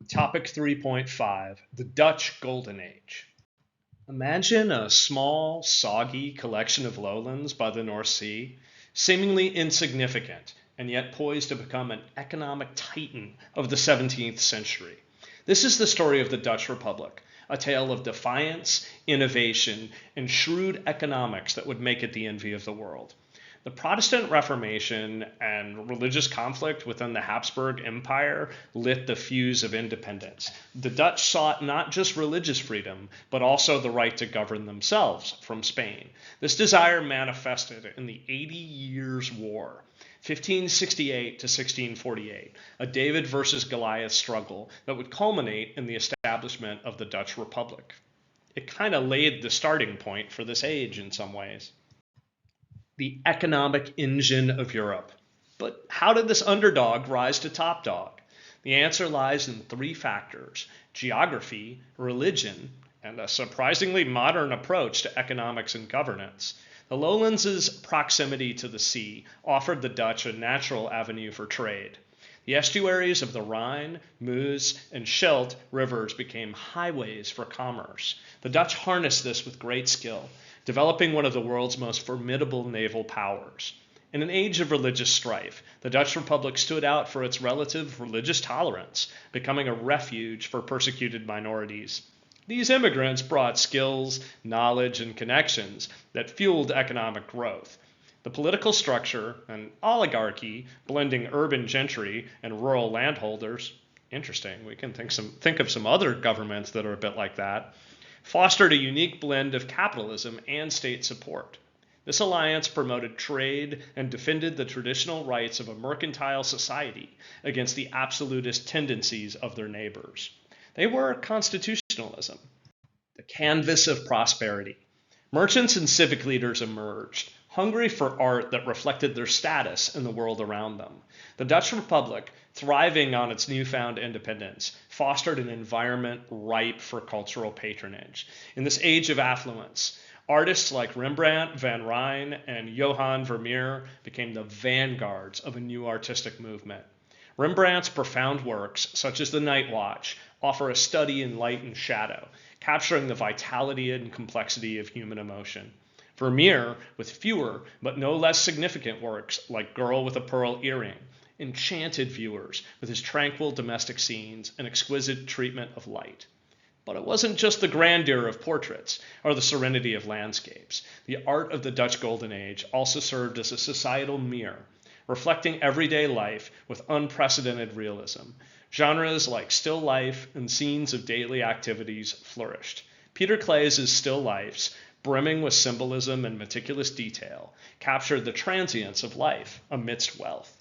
Topic 3.5, the Dutch Golden Age. Imagine a small, soggy collection of lowlands by the North Sea, seemingly insignificant, and yet poised to become an economic titan of the 17th century. This is the story of the Dutch Republic, a tale of defiance, innovation, and shrewd economics that would make it the envy of the world. The Protestant Reformation and religious conflict within the Habsburg Empire lit the fuse of independence. The Dutch sought not just religious freedom, but also the right to govern themselves from Spain. This desire manifested in the 80 Years' War, 1568 to 1648, a David versus Goliath struggle that would culminate in the establishment of the Dutch Republic. It kind of laid the starting point for this age in some ways. The economic engine of Europe. But how did this underdog rise to top dog? The answer lies in three factors: geography, religion, and a surprisingly modern approach to economics and governance. The lowlands' proximity to the sea offered the Dutch a natural avenue for trade. The estuaries of the Rhine, Meuse, and Scheldt rivers became highways for commerce. The Dutch harnessed this with great skill, developing one of the world's most formidable naval powers. In an age of religious strife, the Dutch Republic stood out for its relative religious tolerance, becoming a refuge for persecuted minorities. These immigrants brought skills, knowledge, and connections that fueled economic growth. The political structure, an oligarchy blending urban gentry and rural landholders, interesting, we can think of some other governments that are a bit like that, fostered a unique blend of capitalism and state support. This alliance promoted trade and defended the traditional rights of a mercantile society against the absolutist tendencies of their neighbors. They were constitutionalism, the canvas of prosperity. Merchants and civic leaders emerged, hungry for art that reflected their status in the world around them. The Dutch Republic, thriving on its newfound independence, fostered an environment ripe for cultural patronage. In this age of affluence, artists like Rembrandt, Van Rijn, and Johann Vermeer became the vanguards of a new artistic movement. Rembrandt's profound works, such as The Night Watch, offer a study in light and shadow, capturing the vitality and complexity of human emotion. Vermeer, with fewer but no less significant works like Girl with a Pearl Earring, enchanted viewers with his tranquil domestic scenes and exquisite treatment of light. But it wasn't just the grandeur of portraits or the serenity of landscapes. The art of the Dutch Golden Age also served as a societal mirror, reflecting everyday life with unprecedented realism. Genres like still life and scenes of daily activities flourished. Peter Clay's Still Lifes, brimming with symbolism and meticulous detail, captured the transience of life amidst wealth.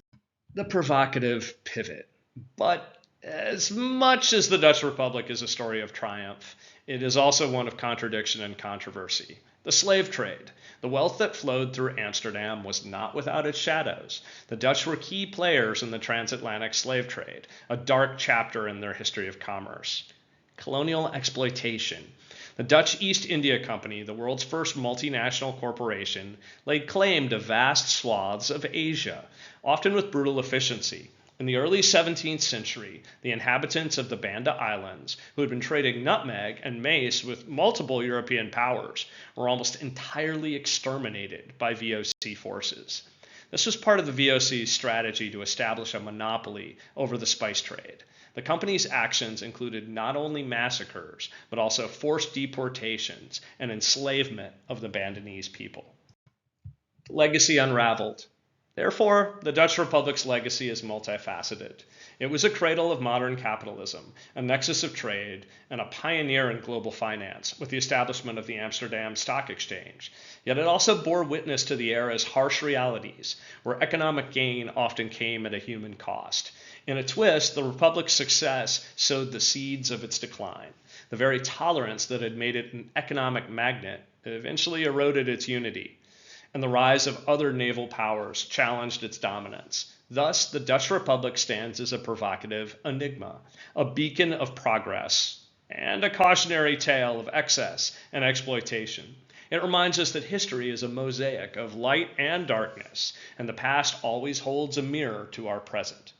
The provocative pivot. But as much as the Dutch Republic is a story of triumph, it is also one of contradiction and controversy. The slave trade. The wealth that flowed through Amsterdam was not without its shadows. The Dutch were key players in the transatlantic slave trade, a dark chapter in their history of commerce. Colonial exploitation. The Dutch East India Company, the world's first multinational corporation, laid claim to vast swaths of Asia, often with brutal efficiency. In the early 17th century, the inhabitants of the Banda Islands, who had been trading nutmeg and mace with multiple European powers, were almost entirely exterminated by VOC forces. This was part of the VOC's strategy to establish a monopoly over the spice trade. The company's actions included not only massacres, but also forced deportations and enslavement of the Bandanese people. Legacy unraveled. Therefore, the Dutch Republic's legacy is multifaceted. It was a cradle of modern capitalism, a nexus of trade, and a pioneer in global finance with the establishment of the Amsterdam Stock Exchange. Yet it also bore witness to the era's harsh realities, where economic gain often came at a human cost. In a twist, the Republic's success sowed the seeds of its decline. The very tolerance that had made it an economic magnet eventually eroded its unity, and the rise of other naval powers challenged its dominance. Thus, the Dutch Republic stands as a provocative enigma, a beacon of progress, and a cautionary tale of excess and exploitation. It reminds us that history is a mosaic of light and darkness, and the past always holds a mirror to our present.